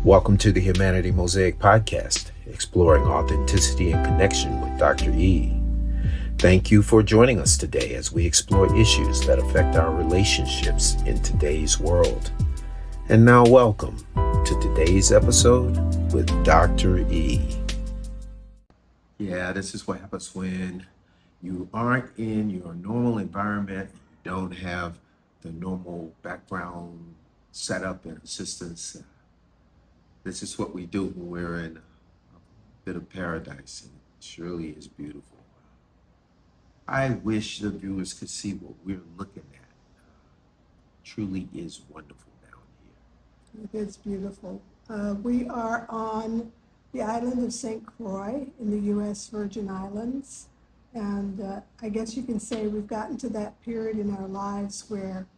Welcome to the Humanity Mosaic Podcast, exploring authenticity and connection with Dr. E. Thank you for joining us today as we explore issues that affect our relationships in today's world. And now welcome to today's episode with Dr. E. Yeah, this is what happens when you aren't in your normal environment, you don't have the normal background setup and assistance. This is what we do when we're in a bit of paradise, and it surely is beautiful. I wish the viewers could see what we're looking at. Truly is wonderful down here. It is beautiful. We are on the island of St. Croix in the U.S. Virgin Islands. And I guess you can say we've gotten to that period in our lives where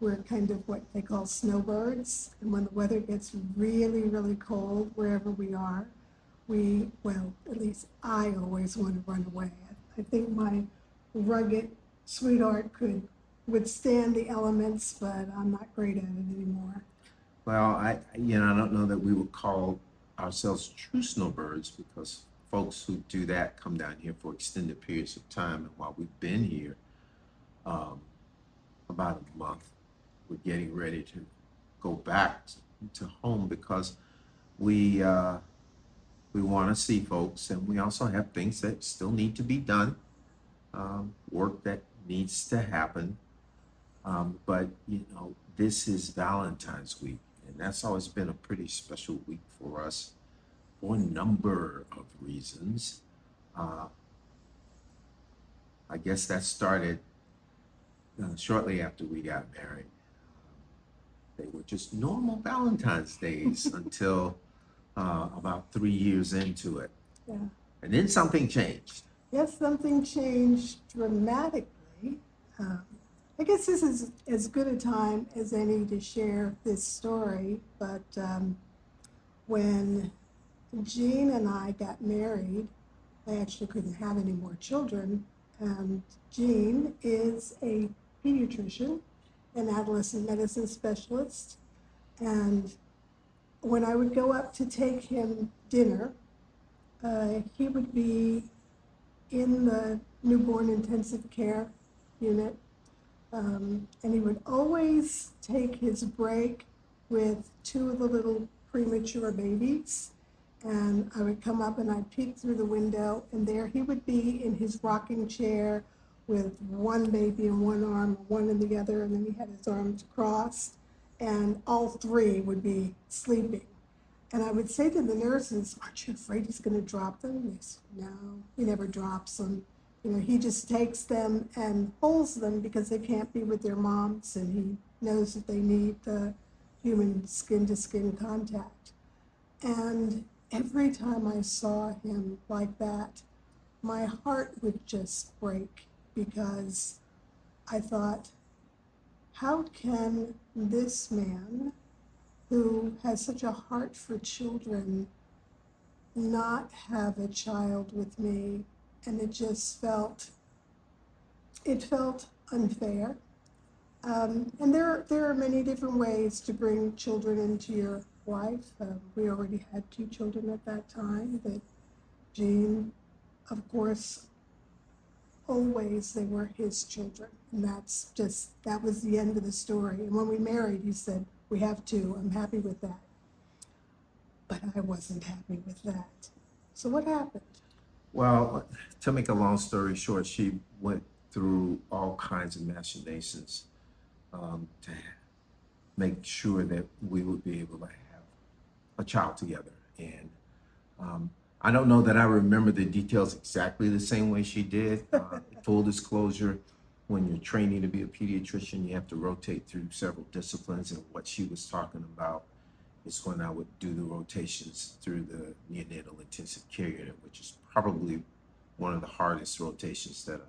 we're kind of what they call snowbirds. And when the weather gets really, really cold, wherever we are, at least I always want to run away. I think my rugged sweetheart could withstand the elements, but I'm not great at it anymore. Well, I don't know that we would call ourselves true snowbirds, because folks who do that come down here for extended periods of time. And while we've been here about a month, we're getting ready to go back to home because we want to see folks, and we also have things that still need to be done, work that needs to happen. But this is Valentine's week, and that's always been a pretty special week for us for a number of reasons. I guess that started shortly after we got married. They were just normal Valentine's days until about 3 years into it. Yeah. And then something changed. Yes, something changed dramatically. I guess this is as good a time as any to share this story, but when Jean and I got married, I actually couldn't have any more children. Jean is a pediatrician, an adolescent medicine specialist, and when I would go up to take him dinner, he would be in the newborn intensive care unit, and he would always take his break with two of the little premature babies, and I would come up and I'd peek through the window, and there he would be in his rocking chair with one baby in one arm, one in the other, and then he had his arms crossed, and all three would be sleeping. And I would say to the nurses, "Aren't you afraid he's going to drop them?" And they said, "No, he never drops them. He just takes them and holds them because they can't be with their moms, and he knows that they need the human skin-to-skin contact." And every time I saw him like that, my heart would just break, because I thought, how can this man who has such a heart for children not have a child with me? And it just felt unfair. And there are many different ways to bring children into your life. We already had 2 children at that time, but Jean, of course, always they were his children, and that was the end of the story. And when we married, he said, "We have 2, I'm happy with that." But I wasn't happy with that. So what happened? Well, to make a long story short, she went through all kinds of machinations to make sure that we would be able to have a child together. And I don't know that I remember the details exactly the same way she did. Full disclosure, when you're training to be a pediatrician, you have to rotate through several disciplines. And what she was talking about is when I would do the rotations through the neonatal intensive care unit, which is probably one of the hardest rotations that a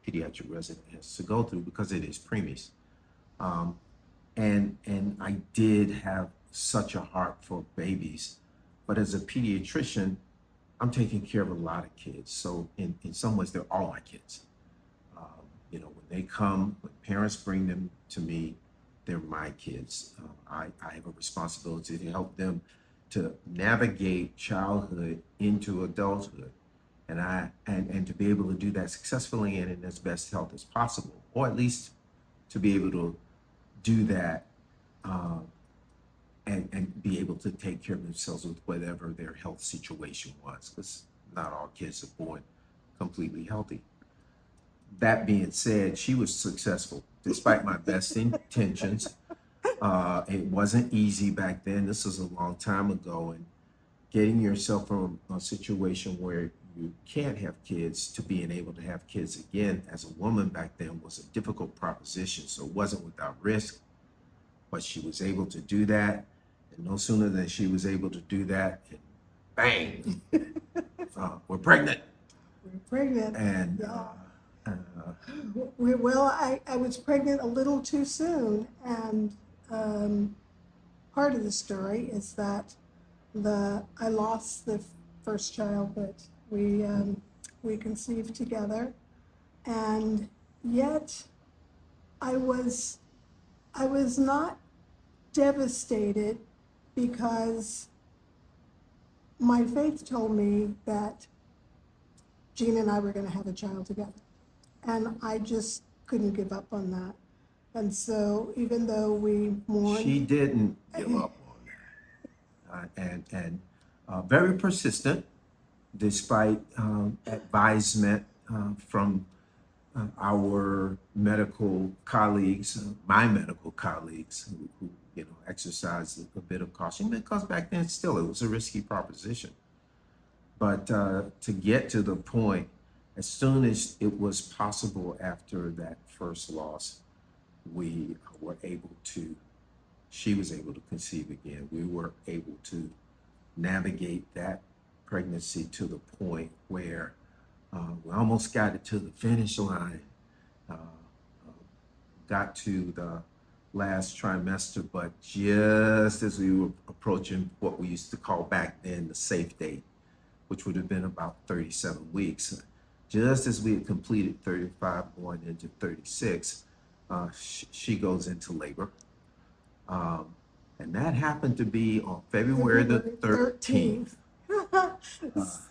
pediatric resident has to go through because it is preemies. And I did have such a heart for babies, but as a pediatrician, I'm taking care of a lot of kids. So in some ways, they're all my kids. When they come, when parents bring them to me, they're my kids. I have a responsibility to help them to navigate childhood into adulthood, and to be able to do that successfully and in as best health as possible, or at least to be able to do that and be able to take care of themselves with whatever their health situation was, because not all kids are born completely healthy. That being said, she was successful despite my best intentions. It wasn't easy back then. This was a long time ago, and getting yourself from a situation where you can't have kids to being able to have kids again as a woman back then was a difficult proposition. So it wasn't without risk, but she was able to do that. And no sooner than she was able to do that, and bang, we're pregnant. We're pregnant. And yeah. Well, I was pregnant a little too soon, and part of the story is that I lost the first child that we conceived together, and yet I was not devastated, because my faith told me that Jean and I were going to have a child together. And I just couldn't give up on that. And so even though we mourned... She didn't give up on that. And very persistent, despite advisement from our medical colleagues, my medical colleagues, who exercised a bit of caution, because back then still it was a risky proposition. But to get to the point, as soon as it was possible after that first loss, she was able to conceive again. We were able to navigate that pregnancy to the point where we almost got it to the finish line, got to the last trimester, but just as we were approaching what we used to call back then the safe date, which would have been about 37 weeks, just as we had completed 35 going into 36, she goes into labor. And that happened to be on February the 13th.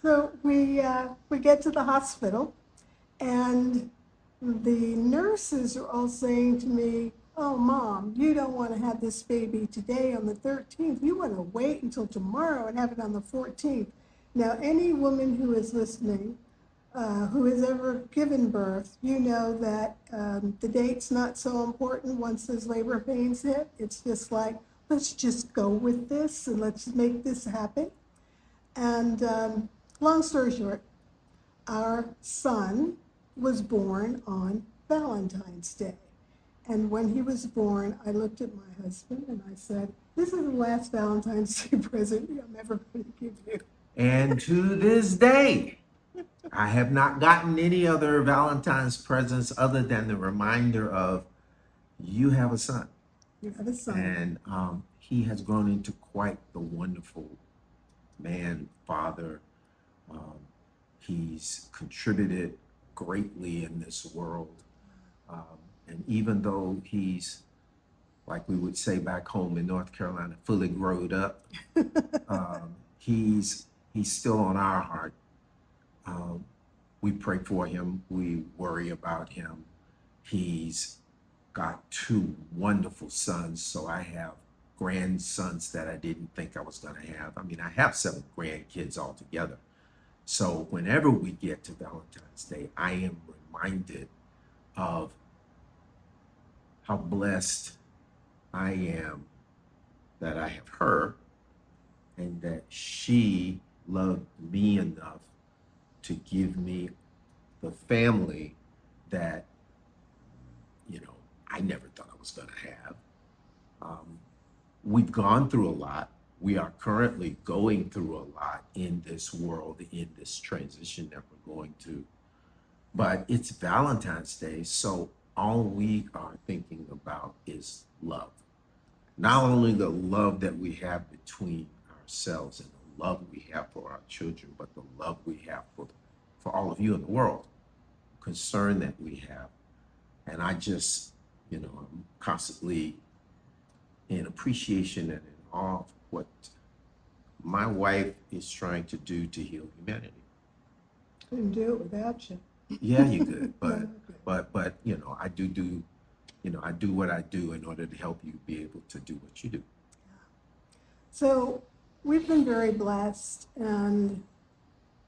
So we get to the hospital, and the nurses are all saying to me, "Oh, Mom, you don't want to have this baby today on the 13th. You want to wait until tomorrow and have it on the 14th. Now, any woman who is listening, who has ever given birth, you know that the date's not so important once those labor pains hit. It's just like, let's just go with this and let's make this happen. And long story short, our son was born on Valentine's Day. And when he was born, I looked at my husband and I said, "This is the last Valentine's Day present I'm ever going to give you." And to this day, I have not gotten any other Valentine's presents other than the reminder of, you have a son. You have a son. And he has grown into quite the wonderful man, father. He's contributed greatly in this world. And even though he's, like we would say back home in North Carolina, fully growed up, he's still on our heart. We pray for him. We worry about him. He's got 2 wonderful sons, so I have grandsons that I didn't think I was going to have. I mean, I have 7 grandkids altogether. So whenever we get to Valentine's Day, I am reminded of how blessed I am that I have her, and that she loved me enough to give me the family that, I never thought I was going to have. We've gone through a lot. We are currently going through a lot in this world, in this transition that we're going to. But it's Valentine's Day, so all we are thinking about is love. Not only the love that we have between ourselves and the love we have for our children, but the love we have for all of you in the world, concern that we have. And I just, I'm constantly in appreciation and in awe of what my wife is trying to do to heal humanity. Couldn't do it without you. Yeah, you could, No, but you know, I do, you know, I do what I do in order to help you be able to do what you do. So we've been very blessed and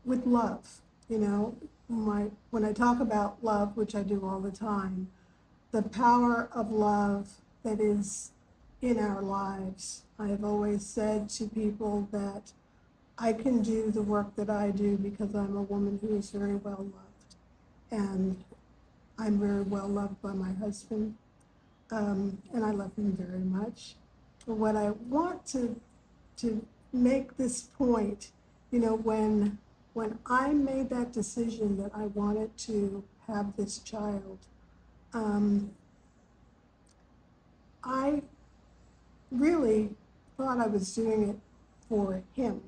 with love, you know, when I talk about love, which I do all the time, the power of love that is in our lives. I have always said to people that I can do the work that I do because I'm a woman who is very well loved. And I'm very well loved by my husband, and I love him very much. But what I want to make this point, you know, when I made that decision that I wanted to have this child, I really thought I was doing it for him.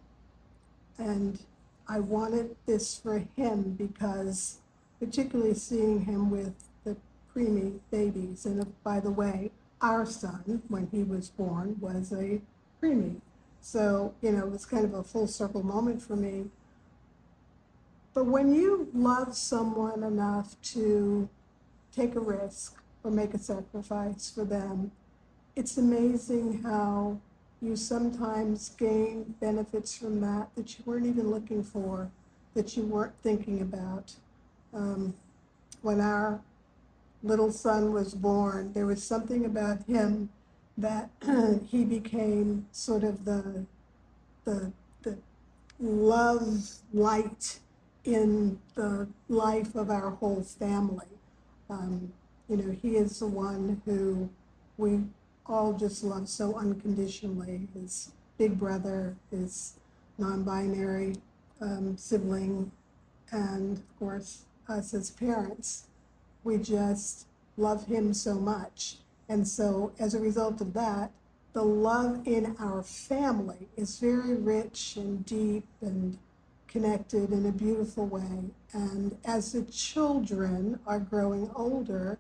And I wanted this for him because, particularly seeing him with the preemie babies, and by the way, our son, when he was born, was a preemie. So, you know, it was kind of a full circle moment for me. But when you love someone enough to take a risk or make a sacrifice for them, it's amazing how you sometimes gain benefits from that you weren't even looking for, that you weren't thinking about. When our little son was born, there was something about him that he became sort of the love light in the life of our whole family. You know, he is the one who we all just love so unconditionally. His big brother, his non-binary sibling, and of course us as parents. We just love him so much. And so as a result of that, the love in our family is very rich and deep and connected in a beautiful way. And as the children are growing older,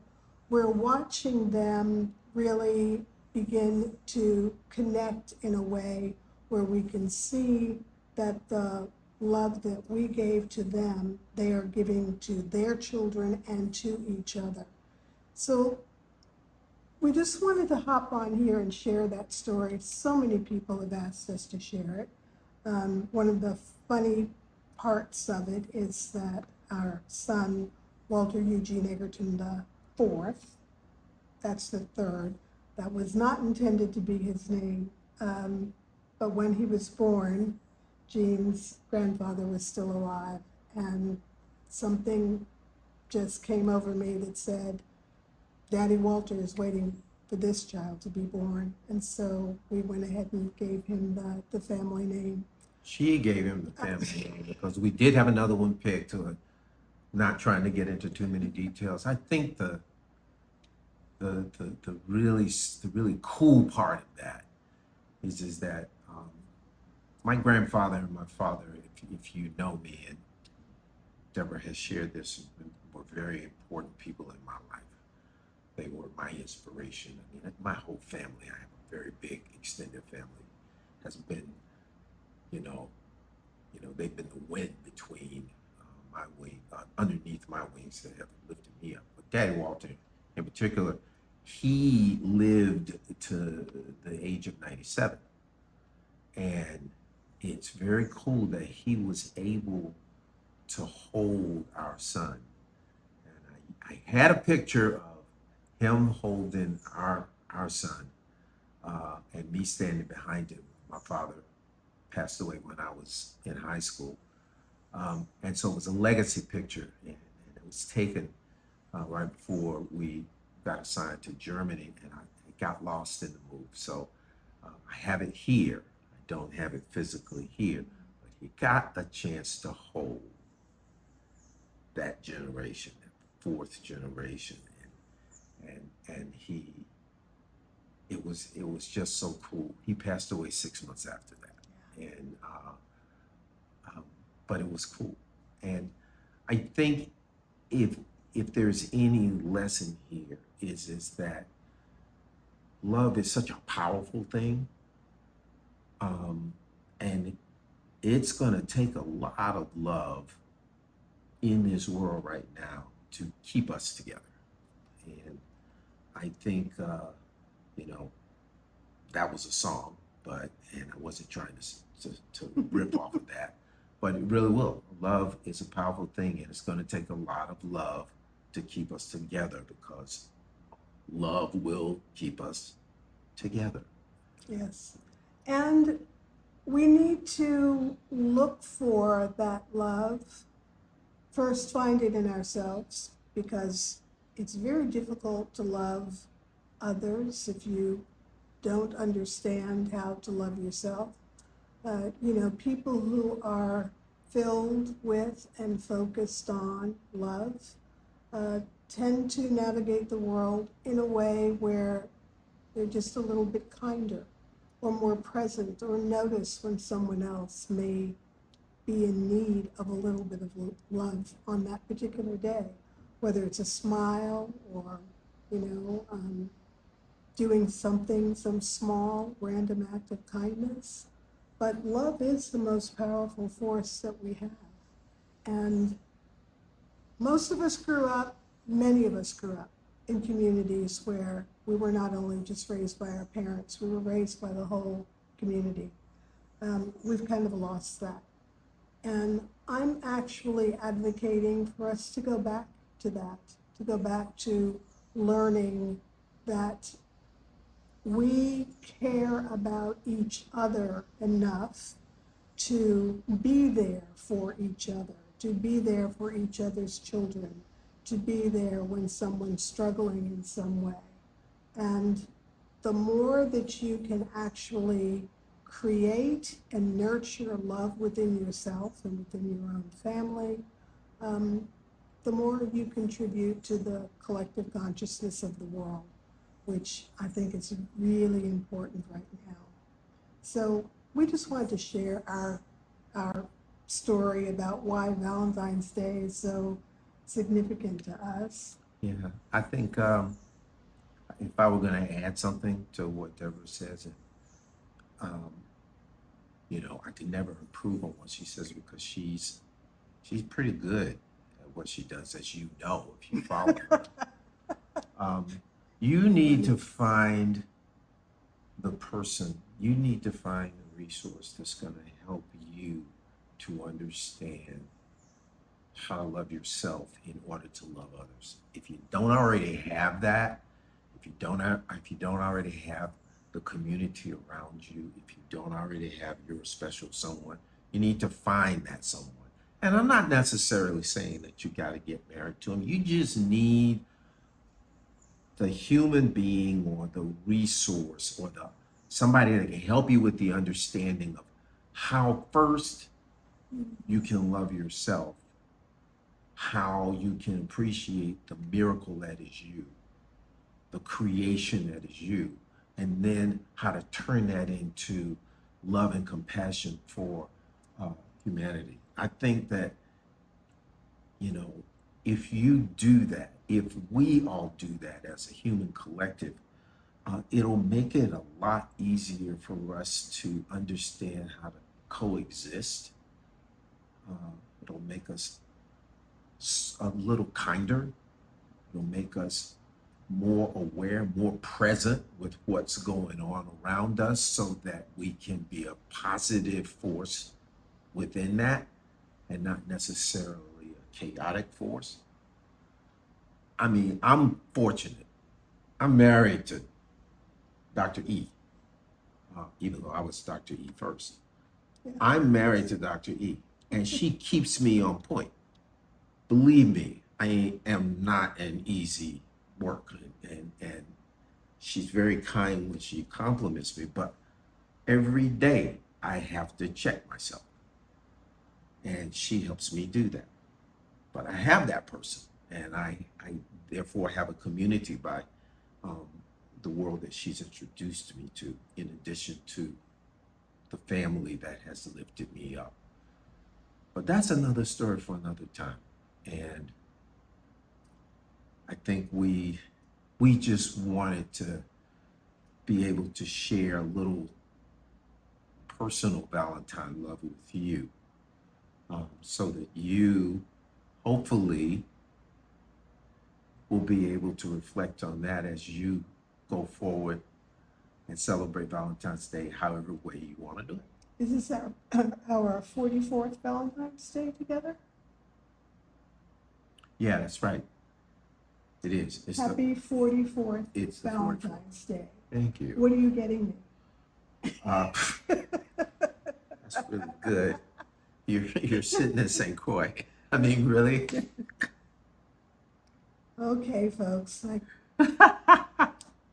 we're watching them really begin to connect in a way where we can see that the love that we gave to them, they are giving to their children and to each other. So we just wanted to hop on here and share that story. So many people have asked us to share it. One of the funny parts of it is that our son, Walter Eugene Egerton the fourth, that's the third, that was not intended to be his name. But when he was born, Gene's grandfather was still alive, and something just came over me that said, Daddy Walter is waiting for this child to be born. And so we went ahead and gave him the family name. She gave him the family name because we did have another one picked. Not trying to get into too many details. I think the really cool part of that is that my grandfather and my father, if you know me, and Deborah has shared this, were very important people in my life. They were my inspiration. I mean, my whole family, I have a very big extended family, has been, you know, they've been the wind between my wing, underneath my wings that have lifted me up. But Daddy Walter, in particular, he lived to the age of 97, and it's very cool that he was able to hold our son. And I had a picture of him holding our son, and me standing behind him. My father passed away when I was in high school, and so it was a legacy picture, and it was taken right before we got assigned to Germany, and it got lost in the move. So I have it here. I don't have it physically here, but he got a chance to hold that generation, that fourth generation, and it was just so cool. He passed away 6 months after that, and but it was cool. And I think if there's any lesson here is that love is such a powerful thing, and it's going to take a lot of love in this world right now to keep us together. And I think, you know, that was a song, and I wasn't trying to rip off of that, but it really will. Love is a powerful thing, and it's going to take a lot of love to keep us together, because love will keep us together. Yes. And we need to look for that love. First, find it in ourselves, because it's very difficult to love others if you don't understand how to love yourself. People who are filled with and focused on love tend to navigate the world in a way where they're just a little bit kinder or more present, or notice when someone else may be in need of a little bit of love on that particular day, whether it's a smile or, doing something, some small random act of kindness. But love is the most powerful force that we have. And most of us many of us grew up in communities where we were not only just raised by our parents, we were raised by the whole community. We've kind of lost that. And I'm actually advocating for us to go back to that, to go back to learning that we care about each other enough to be there for each other, to be there for each other's children, to be there when someone's struggling in some way. And the more that you can actually create and nurture love within yourself and within your own family, the more you contribute to the collective consciousness of the world, which I think is really important right now. So we just wanted to share our story about why Valentine's Day is so significant to us. Yeah, I think if I were going to add something to what Deborah says, I could never improve on what she says, because she's pretty good at what she does, as you know, if you follow her. You need to find the person, you need to find the resource that's going to help you to understand how to love yourself in order to love others. If you don't already have that, if you don't already have the community around you, if you don't already have your special someone, you need to find that someone. And I'm not necessarily saying that you got to get married to them. You just need the human being, or the resource, or somebody that can help you with the understanding of how first you can love yourself, how you can appreciate the miracle that is you, the creation that is you, and then how to turn that into love and compassion for humanity. I think that, if you do that, if we all do that as a human collective, it'll make it a lot easier for us to understand how to coexist. It'll make us a little kinder. It'll make us more aware, more present with what's going on around us, so that we can be a positive force within that, and not necessarily a chaotic force. I mean, I'm fortunate. I'm married to Dr. E, even though I was Dr. E first. I'm married to Dr. E, and she keeps me on point. Believe me, I am not an easy worker, and she's very kind when she compliments me, but every day I have to check myself, and she helps me do that. But I have that person, and I therefore have a community by the world that she's introduced me to, in addition to the family that has lifted me up. But that's another story for another time. And I think we just wanted to be able to share a little personal Valentine love with you, so that you hopefully will be able to reflect on that as you go forward and celebrate Valentine's Day however way you want to do it. Is this our 44th Valentine's Day together? Yeah, that's right. It is. It's Happy 44th it's the 44th. Valentine's Day. Thank you. What are you getting me? That's really good. You're sitting in St. Croix. I mean, really? Okay, folks.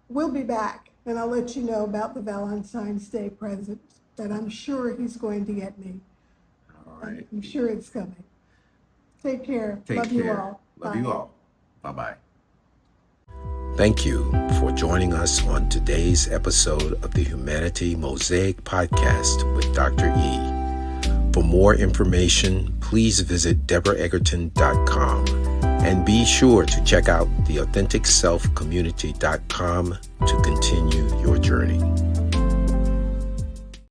We'll be back, and I'll let you know about the Valentine's Day present that I'm sure he's going to get me. All right. I'm sure it's coming. Take care. Take Love care. you all. Love Bye. you all. Bye-bye. Thank you for joining us on today's episode of the Humanity Mosaic Podcast with Dr. E. For more information, please visit deborah.egerton.com and be sure to check out theauthenticselfcommunity.com to continue your journey.